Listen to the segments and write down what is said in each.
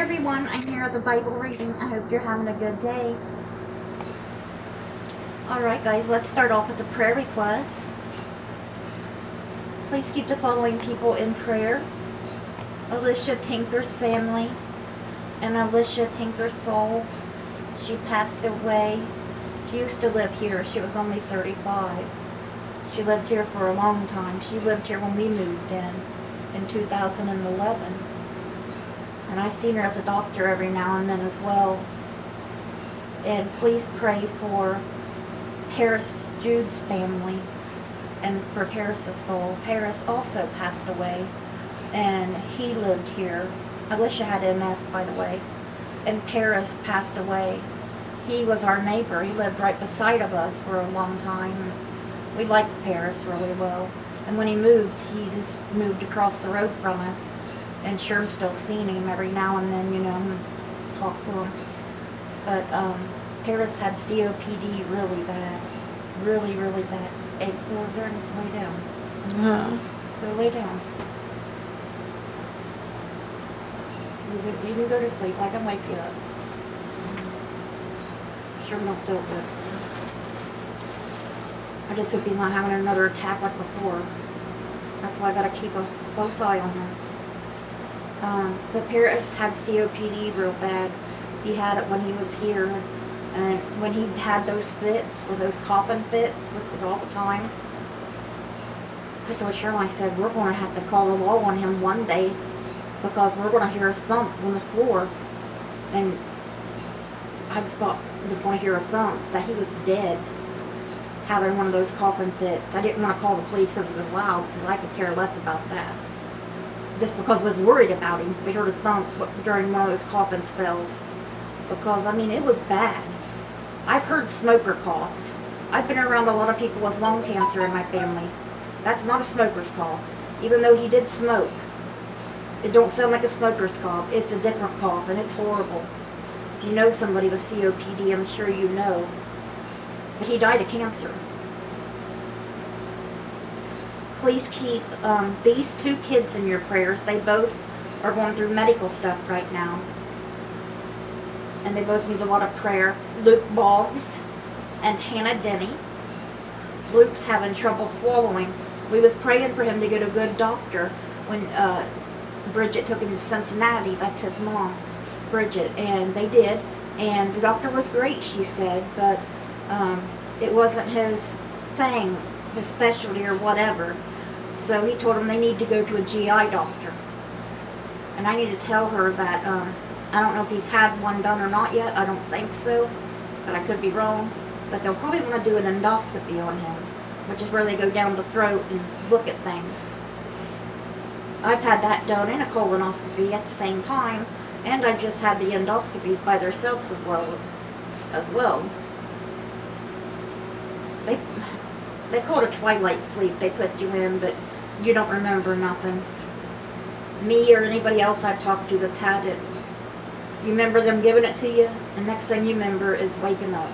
everyone, I'm here with a Bible reading. I hope you're having a good day. Alright guys, let's start off with the prayer requests. Please keep the following people in prayer. Alicia Tinker's family and Alicia Tinker's soul. She passed away. She used to live here. She was only 35. She lived here for a long time. She lived here when we moved in 2011. And I seen her at the doctor every now and then as well. And please pray for Paris Jude's family and for Paris' soul. Paris also passed away, and he lived here. Alicia had MS, by the way, and Paris passed away. He was our neighbor. He lived right beside of us for a long time. We liked Paris really well. And when he moved, he just moved across the road from us. And sure, I'm still seeing him every now and then, you know, talk to him. But Paris had COPD really bad. Really, really bad. Hey, go over there and lay down. Go lay down. You can go to sleep. I can wake you up. Sure don't feel good. I just hope he's not having another attack like before. That's why I gotta keep a close eye on him. But Paris had COPD real bad. He had it when he was here. And when he had those fits, or those coughing fits, which is all the time, I told Shirley, I said, we're going to have to call the law on him one day because we're going to hear a thump on the floor. And I thought I was going to hear a thump, that he was dead, having one of those coughing fits. I didn't want to call the police because it was loud, because I could care less about that. Just because I was worried about him. We heard a thump during one of those coughing spells. Because, I mean, it was bad. I've heard smoker coughs. I've been around a lot of people with lung cancer in my family. That's not a smoker's cough. Even though he did smoke. It don't sound like a smoker's cough. It's a different cough, and it's horrible. If you know somebody with COPD, I'm sure you know. But he died of cancer. Please keep these two kids in your prayers. They both are going through medical stuff right now. And they both need a lot of prayer. Luke Boggs and Hannah Denny. Luke's having trouble swallowing. We was praying for him to get a good doctor when Bridget took him to Cincinnati. That's his mom, Bridget. And they did. And the doctor was great, she said. But it wasn't his thing, his specialty or whatever. So he told them they need to go to a GI doctor. And I need to tell her that I don't know if he's had one done or not yet. I don't think so, but I could be wrong. But they'll probably want to do an endoscopy on him, which is where they go down the throat and look at things. I've had that done and a colonoscopy at the same time, and I just had the endoscopies by themselves as well. They call it a twilight sleep. They put you in, but you don't remember nothing. Me or anybody else I've talked to that's had it, you remember them giving it to you, and next thing you remember is waking up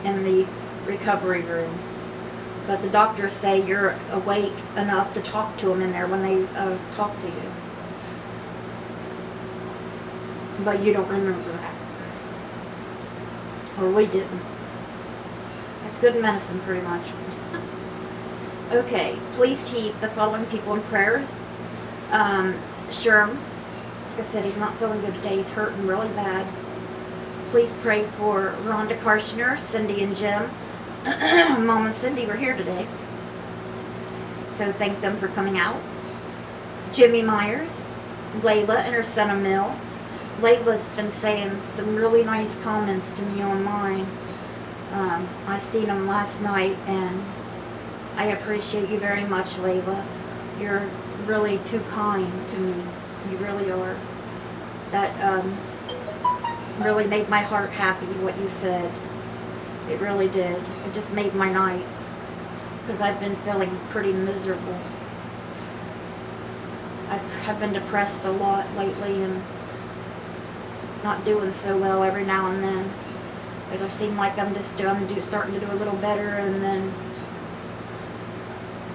in the recovery room. But the doctors say you're awake enough to talk to them in there when they talk to you. But you don't remember that. Or we didn't. It's good medicine, pretty much. Okay, please keep the following people in prayers. Sherm. Like I said, he's not feeling good today. He's hurting really bad. Please pray for Rhonda Karshner, Cindy and Jim. Mom and Cindy were here today. So thank them for coming out. Jimmy Myers, Layla and her son Emil. Layla's been saying some really nice comments to me online. I seen them last night, and I appreciate you very much, Layla. You're really too kind to me. You really are. That really made my heart happy, what you said. It really did. It just made my night. Because I've been feeling pretty miserable. I've been depressed a lot lately and not doing so well every now and then. It'll seem like I'm starting to do a little better, and then,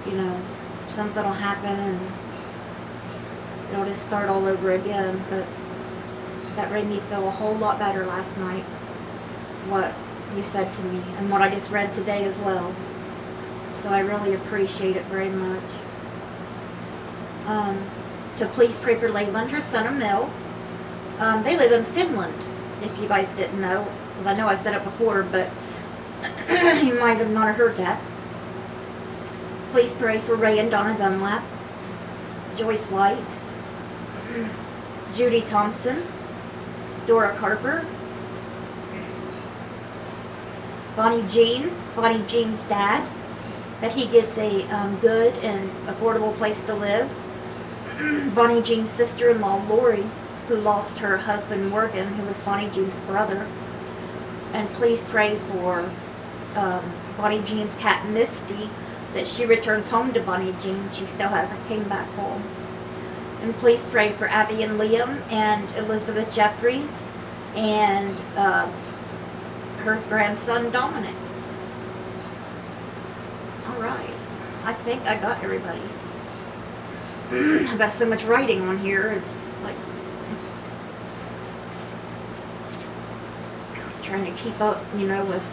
you know, something will happen and it'll just start all over again. But That made me feel a whole lot better last night, what you said to me, and what I just read today as well. So I really appreciate it very much. So please pray for Leyland, her son, Emil. They live in Finland, if you guys didn't know, because I know I said it before, but you might have not heard that. Please pray for Ray and Donna Dunlap, Joyce Light, Judy Thompson, Dora Carper, Bonnie Jean's dad, that he gets a good and affordable place to live. Bonnie Jean's sister-in-law, Lori, who lost her husband, Morgan, who was Bonnie Jean's brother. And please pray for Bonnie Jean's cat, Misty, that she returns home to Bonnie Jean. She still hasn't came back home. And please pray for Abby and Liam and Elizabeth Jeffries and her grandson, Dominic. All right. I think I got everybody. I've got so much writing on here, it's like trying to keep up, with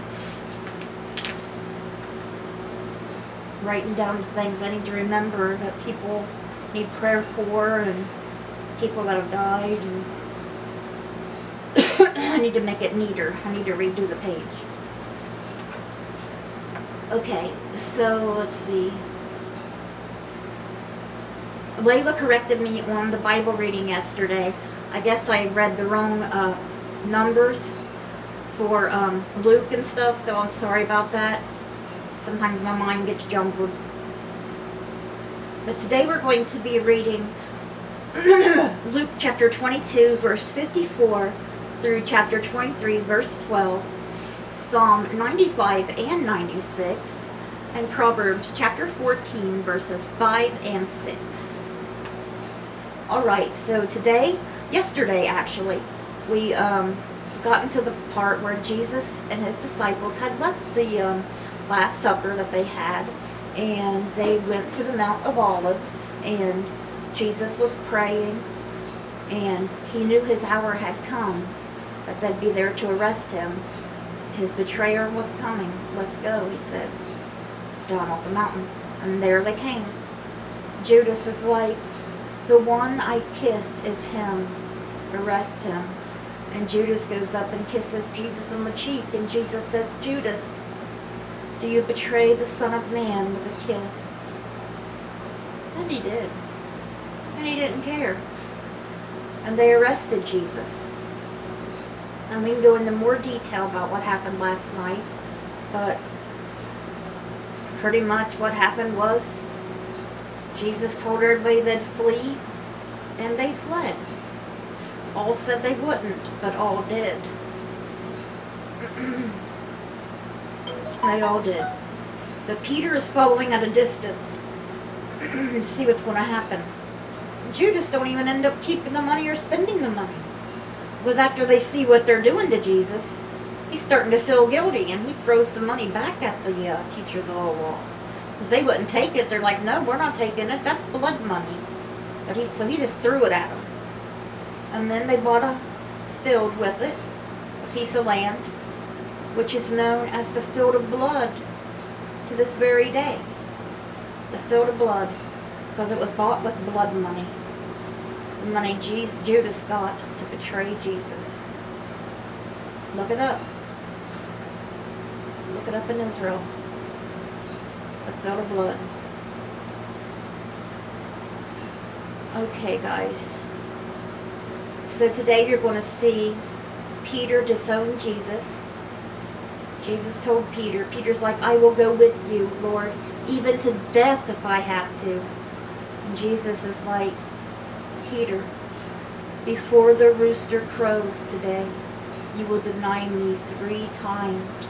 writing down the things I need to remember that people need prayer for, and people that have died, and I need to make it neater. I need to redo the page. Okay, so let's see. Layla corrected me on the Bible reading yesterday. I guess I read the wrong numbers for Luke and stuff, so I'm sorry about that. Sometimes my mind gets jumbled. But today we're going to be reading Luke chapter 22, verse 54 through chapter 23, verse 12, Psalm 95 and 96, and Proverbs chapter 14, verses 5 and 6. Alright, so yesterday actually, we got into the part where Jesus and his disciples had left the Last Supper that they had, and they went to the Mount of Olives, and Jesus was praying, and he knew his hour had come, that they'd be there to arrest him. His betrayer was coming. Let's go, he said, down off the mountain. And there they came. Judas is like, the one I kiss is him. Arrest him. And Judas goes up and kisses Jesus on the cheek, and Jesus says, Judas, do you betray the Son of Man with a kiss? And he did. And he didn't care. And they arrested Jesus. And we can go into more detail about what happened last night, but pretty much what happened was Jesus told everybody they'd flee, and they fled. All said they wouldn't, but all did. They all did. But Peter is following at a distance to see what's going to happen. Judas don't even end up keeping the money or spending the money. Because after they see what they're doing to Jesus, he's starting to feel guilty, and he throws the money back at the teachers of the law. Because they wouldn't take it. They're like, no, we're not taking it. That's blood money. But so he just threw it at them. And then they bought a field with it, a piece of land, which is known as the field of blood to this very day. The field of blood, because it was bought with blood money. The money Judas got to betray Jesus. Look it up. Look it up in Israel. The field of blood. Okay, guys. So today you're going to see Peter disown Jesus. Jesus told Peter, Peter's like, I will go with you, Lord, even to death if I have to. And Jesus is like, Peter, before the rooster crows today, you will deny me 3 times.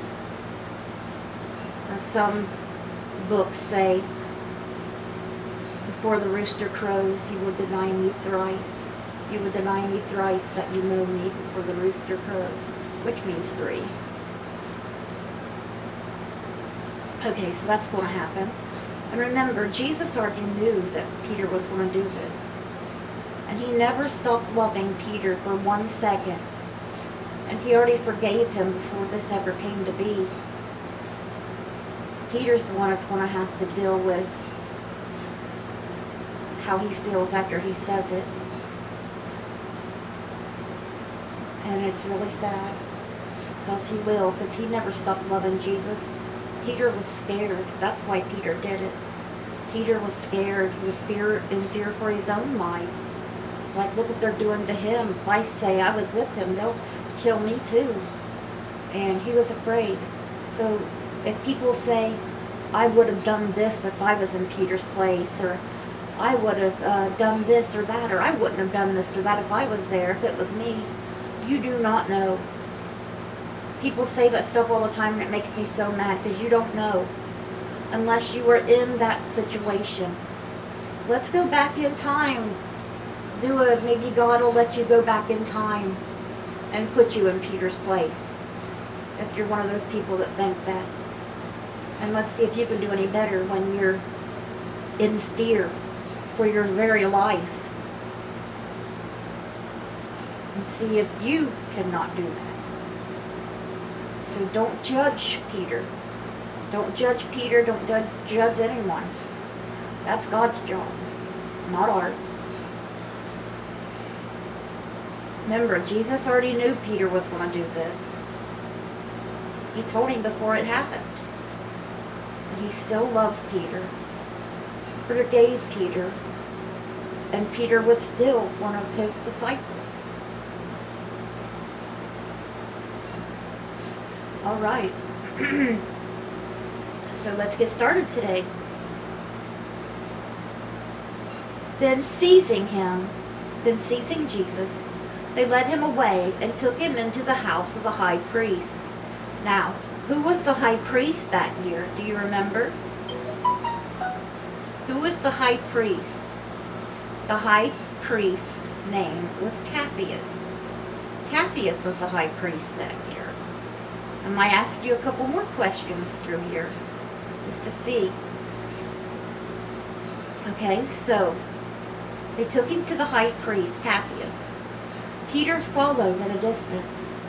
Or some books say, before the rooster crows, you will deny me thrice. You will deny me thrice that you know me before the rooster crows, which means 3. Okay, so that's going to happen. And remember, Jesus already knew that Peter was going to do this. And And he never stopped loving Peter for 1 second. And he already forgave him before this ever came to be. Peter's the one that's going to have to deal with how he feels after he says it. And it's really sad. Because he will. Because he never stopped loving Jesus. Peter was scared. That's why Peter did it. Peter was scared. He was in fear for his own life. It's like, look what they're doing to him. If I say I was with him, they'll kill me too. And he was afraid. So if people say, I would have done this if I was in Peter's place, or I would have done this or that, or I wouldn't have done this or that if I was there, if it was me, you do not know. People say that stuff all the time, and it makes me so mad, because you don't know unless you were in that situation. Let's go back in time. Maybe God will let you go back in time and put you in Peter's place, if you're one of those people that think that. And let's see if you can do any better when you're in fear for your very life. And see if you cannot do that. So don't judge Peter. Don't judge Peter. Don't judge anyone. That's God's job, not ours. Remember, Jesus already knew Peter was going to do this. He told him before it happened. And he still loves Peter. Forgave Peter. And Peter was still one of his disciples. All right. So let's get started today. Then seizing Jesus, they led him away and took him into the house of the high priest. Now, who was the high priest that year? Do you remember? Who was the high priest? The high priest's name was Caiaphas. Caiaphas was the high priest that year. I might ask you a couple more questions through here, just to see. Okay, so they took him to the high priest, Caiaphas. Peter followed at a distance,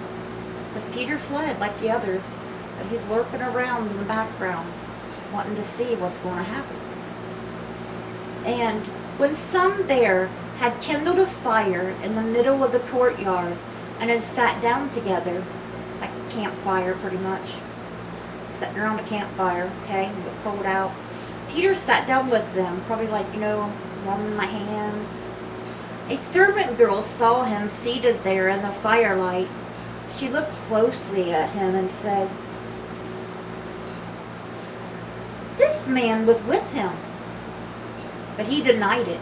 because Peter fled like the others, but he's lurking around in the background, wanting to see what's going to happen. And when some there had kindled a fire in the middle of the courtyard and had sat down together, like a campfire pretty much, sitting around a campfire, okay, it was cold out, Peter sat down with them, probably like, warming my hands. A servant girl saw him seated there in the firelight. She looked closely at him and said, "This man was with him." But he denied it.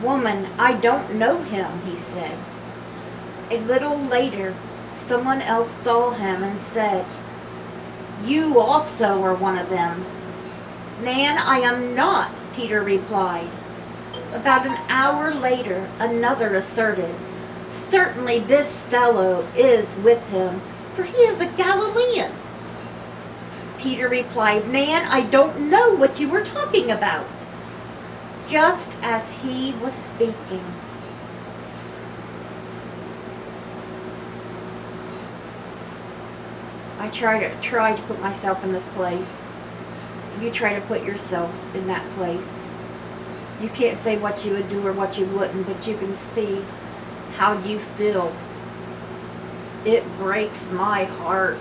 "Woman, I don't know him," he said. A little later, someone else saw him and said, "You also are one of them." "Man, I am not," Peter replied. About an hour later, another asserted, "Certainly this fellow is with him, for he is a Galilean." Peter replied, "Man, I don't know what you were talking about." Just as he was speaking, I try to put myself in this place. You try to put yourself in that place. You can't say what you would do or what you wouldn't, but you can see how you feel. It breaks my heart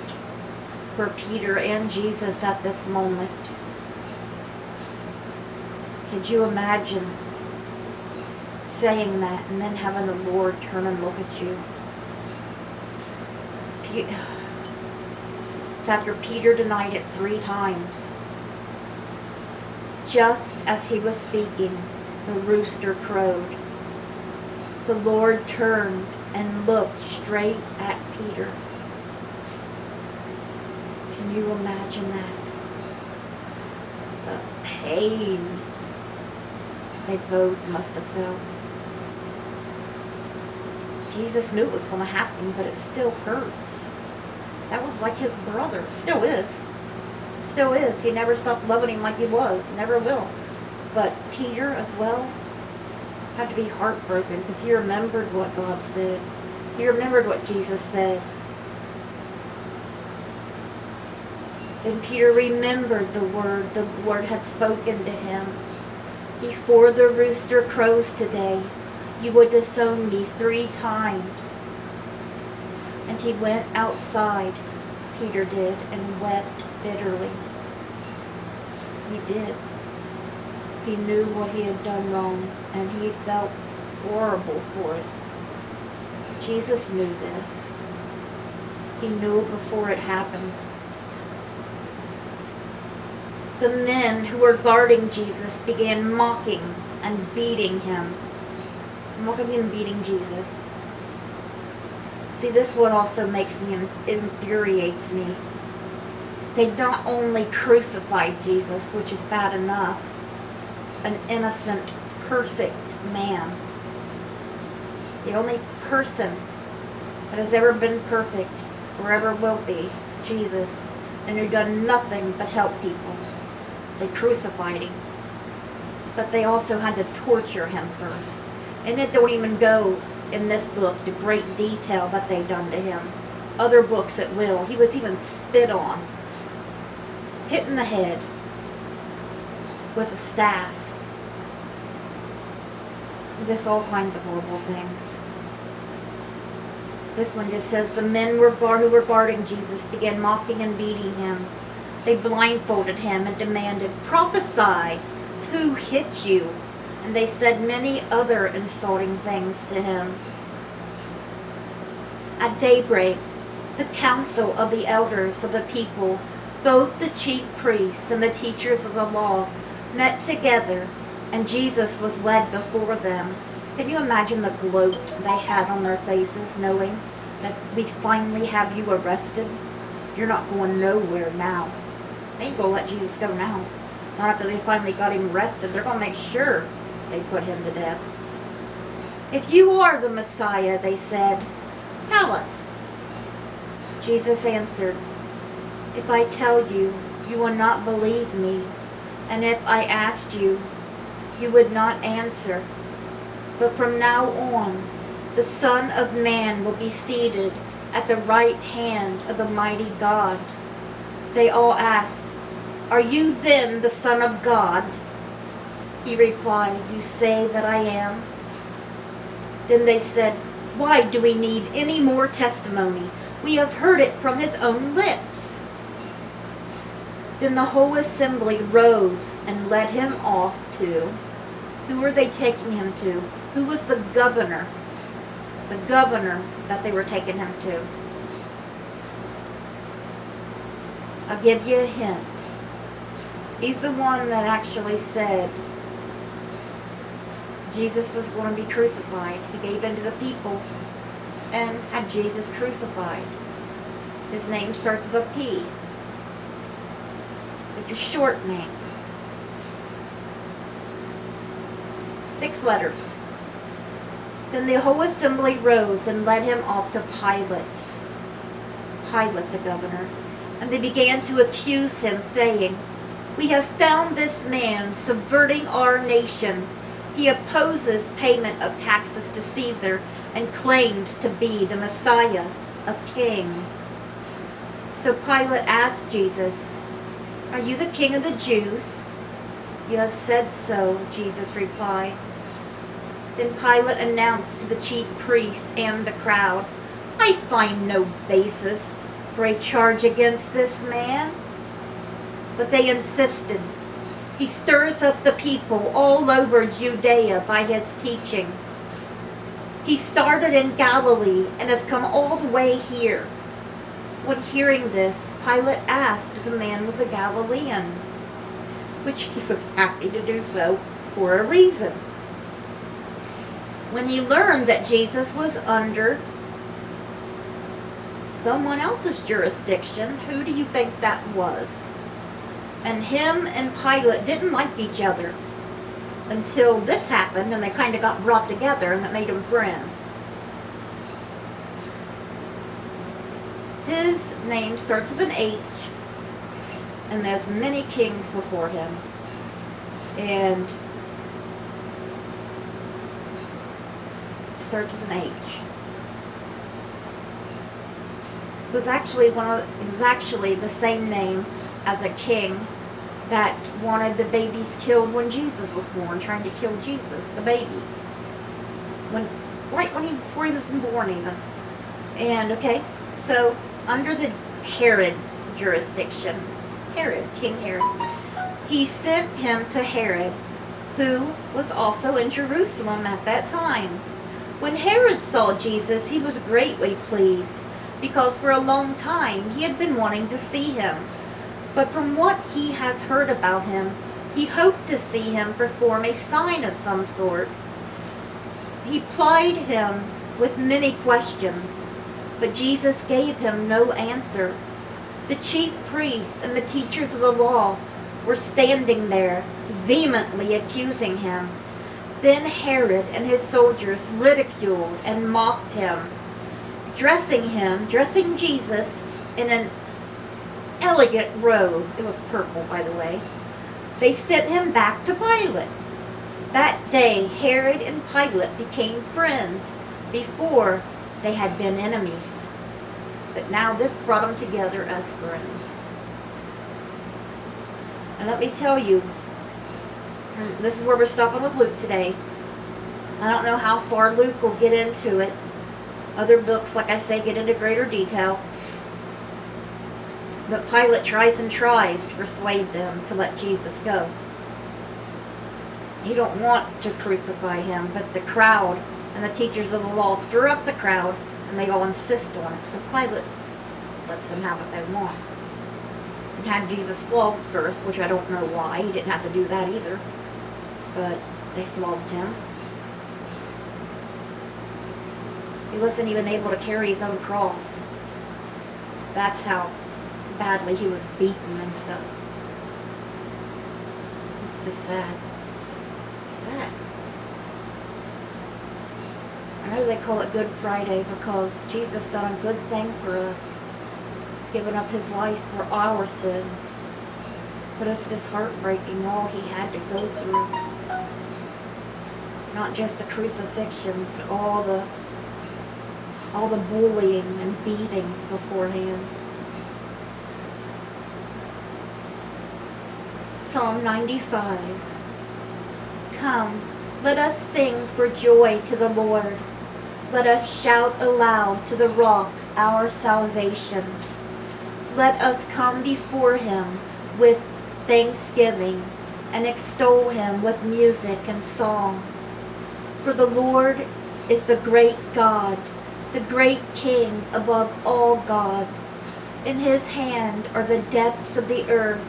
for Peter and Jesus at this moment. Could you imagine saying that and then having the Lord turn and look at you? It's after Peter denied it 3 times. Just as he was speaking, the rooster crowed. The Lord turned and looked straight at Peter. Can you imagine that? The pain they both must have felt. Jesus knew it was going to happen, but it still hurts. That was like his brother. Still is. Still is. He never stopped loving him like he was. Never will. But Peter as well, had to be heartbroken because he remembered what God said. He remembered what Jesus said. Then Peter remembered the word the Lord had spoken to him. Before the rooster crows today, you will disown me 3 times. And he went outside, Peter did, and wept bitterly. He did. He knew what he had done wrong, and he felt horrible for it. Jesus knew this. He knew it before it happened. The men who were guarding Jesus began mocking and beating him. Mocking and beating Jesus. See, this what also makes me, infuriates me. They not only crucified Jesus, which is bad enough, an innocent, perfect man. The only person that has ever been perfect, or ever will be, Jesus, and who done nothing but help people. They crucified him. But they also had to torture him first. And it don't even go in this book to great detail that they done to him. Other books it will. He was even spit on. Hit in the head with a staff. This all kinds of horrible things. This one just says the men who were guarding Jesus began mocking and beating him. They blindfolded him and demanded, "Prophesy, who hit you?" And they said many other insulting things to him. At daybreak, the council of the elders of the people, both the chief priests and the teachers of the law, met together, and Jesus was led before them. Can you imagine the gloat they had on their faces, knowing that we finally have you arrested? You're not going nowhere now. They ain't going to let Jesus go now. Not after they finally got him arrested. They're going to make sure they put him to death. "If you are the Messiah," they said, "tell us." Jesus answered, "If I tell you, you will not believe me. And if I asked you, you would not answer. But from now on, the Son of Man will be seated at the right hand of the mighty God." They all asked, "Are you then the Son of God?" He replied, "You say that I am." Then they said, "Why do we need any more testimony? We have heard it from his own lips." Then the whole assembly rose and led him off to, who were they taking him to? Who was the governor? The governor that they were taking him to. I'll give you a hint. He's the one that actually said Jesus was going to be crucified. He gave in to the people and had Jesus crucified. His name starts with a P. It's a short name. 6 letters. Then the whole assembly rose and led him off to Pilate. Pilate, the governor. And they began to accuse him, saying, "We have found this man subverting our nation. He opposes payment of taxes to Caesar and claims to be the Messiah, a king." So Pilate asked Jesus, "Are you the king of the Jews?" "You have said so," Jesus replied. Then Pilate announced to the chief priests and the crowd, "I find no basis for a charge against this man." But they insisted, "He stirs up the people all over Judea by his teaching. He started in Galilee and has come all the way here." When hearing this, Pilate asked if the man was a Galilean, which he was happy to do so for a reason. When he learned that Jesus was under someone else's jurisdiction, who do you think that was? And him and Pilate didn't like each other until this happened, and they kind of got brought together, and that made them friends. His name starts with an H, and there's many kings before him. And starts with an H. It was actually the same name as a king that wanted the babies killed when Jesus was born, trying to kill Jesus, the baby. Before he was born even. And okay, so under the Herod's jurisdiction, King Herod, he sent him to Herod, who was also in Jerusalem at that time. When Herod saw Jesus, he was greatly pleased, because for a long time he had been wanting to see him. But from what he has heard about him, he hoped to see him perform a sign of some sort. He plied him with many questions, but Jesus gave him no answer. The chief priests and the teachers of the law were standing there, vehemently accusing him. Then Herod and his soldiers ridiculed and mocked him, dressing Jesus in an elegant robe. It was purple, by the way. They sent him back to Pilate. That day, Herod and Pilate became friends. Before, they had been enemies. But now this brought them together as friends. And let me tell you, this is where we're stopping with Luke today. I don't know how far Luke will get into it. Other books, like I say, get into greater detail. But Pilate tries to persuade them to let Jesus go. He don't want to crucify him, but the crowd and the teachers of the law stir up the crowd, and they all insist on it. So Pilate lets them have what they want. And had Jesus flogged first, which I don't know why. He didn't have to do that either. But they flogged him. He wasn't even able to carry his own cross. That's how badly he was beaten and stuff. It's just sad. Sad. I know they call it Good Friday because Jesus done a good thing for us, giving up his life for our sins. But it's just heartbreaking all he had to go through. Not just the crucifixion, but all the bullying and beatings beforehand. Psalm 95. Come, let us sing for joy to the Lord. Let us shout aloud to the rock, our salvation. Let us come before him with thanksgiving and extol him with music and song. For the Lord is the great God, the great King above all gods. In his hand are the depths of the earth,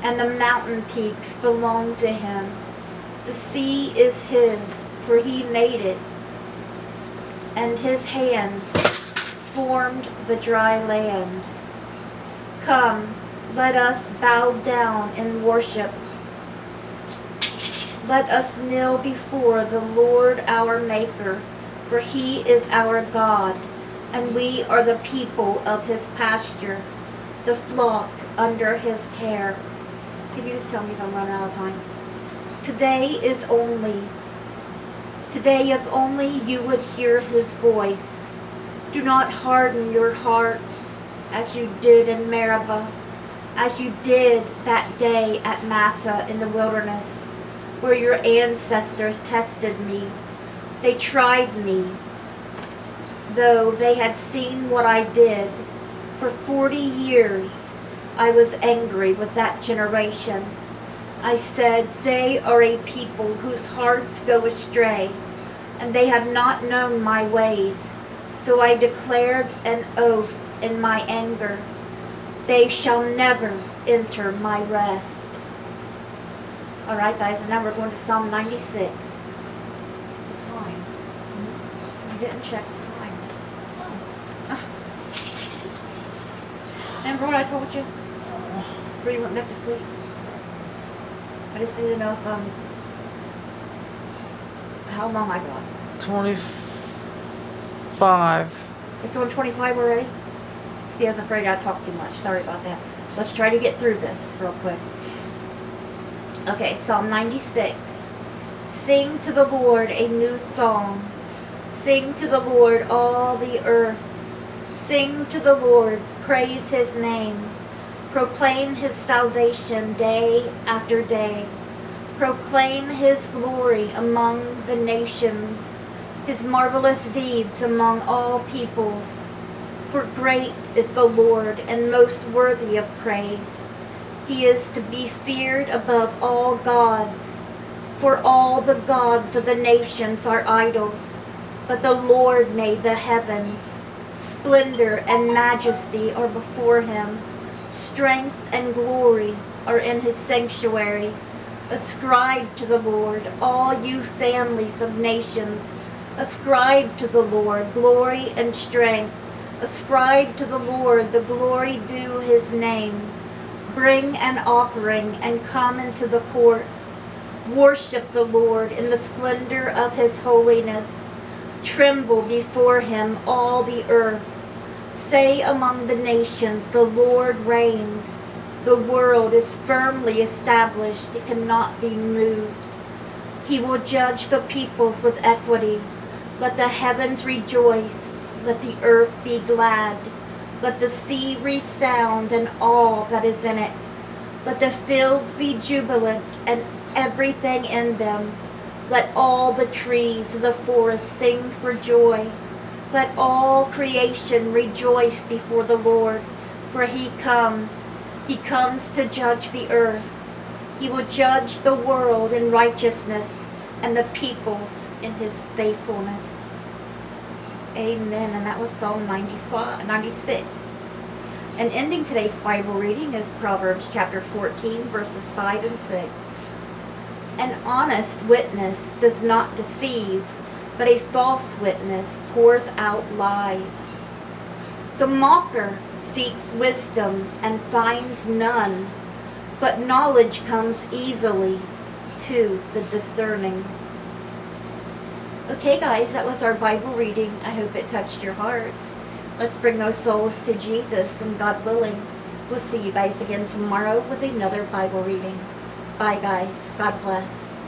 and the mountain peaks belong to him. The sea is his, for he made it, and his hands formed the dry land. Come, let us bow down and worship. Let us kneel before the Lord our Maker, for he is our God, and we are the people of his pasture, the flock under his care. Can you just tell me if I'm running out of time? Today if only you would hear his voice. Do not harden your hearts as you did in Meribah, as you did that day at Massa in the wilderness, where your ancestors tested me. They tried me, though they had seen what I did. For 40 years I was angry with that generation. I said, they are a people whose hearts go astray, and they have not known my ways. So I declared an oath in my anger. They shall never enter my rest. Alright guys, and now we're going to Psalm 96. The time. I didn't check the time. Remember what I told you? Where you went back to sleep? I just need to know if, how long I got. 25. It's on 25 already? See, I was afraid I'd talk too much. Sorry about that. Let's try to get through this real quick. Okay, Psalm 96. Sing to the Lord a new song. Sing to the Lord, all the earth. Sing to the Lord, praise his name. Proclaim his salvation day after day. Proclaim his glory among the nations, his marvelous deeds among all peoples. For great is the Lord, and most worthy of praise. He is to be feared above all gods. For all the gods of the nations are idols, but the Lord made the heavens. Splendor and majesty are before him. Strength and glory are in his sanctuary. Ascribe to the Lord, all you families of nations. Ascribe to the Lord glory and strength. Ascribe to the Lord the glory due his name. Bring an offering and come into the courts. Worship the Lord in the splendor of his holiness. Tremble before him, all the earth. Say among the nations, the Lord reigns. The world is firmly established, it cannot be moved. He will judge the peoples with equity. Let the heavens rejoice, let the earth be glad. Let the sea resound and all that is in it. Let the fields be jubilant and everything in them. Let all the trees of the forest sing for joy. Let all creation rejoice before the Lord, for he comes to judge the earth. He will judge the world in righteousness and the peoples in his faithfulness. Amen. And that was Psalm 96. And ending today's Bible reading is Proverbs chapter 14, verses 5 and 6. An honest witness does not deceive, but a false witness pours out lies. The mocker seeks wisdom and finds none, but knowledge comes easily to the discerning. Okay guys, that was our Bible reading. I hope it touched your hearts. Let's bring those souls to Jesus, and God willing, we'll see you guys again tomorrow with another Bible reading. Bye guys. God bless.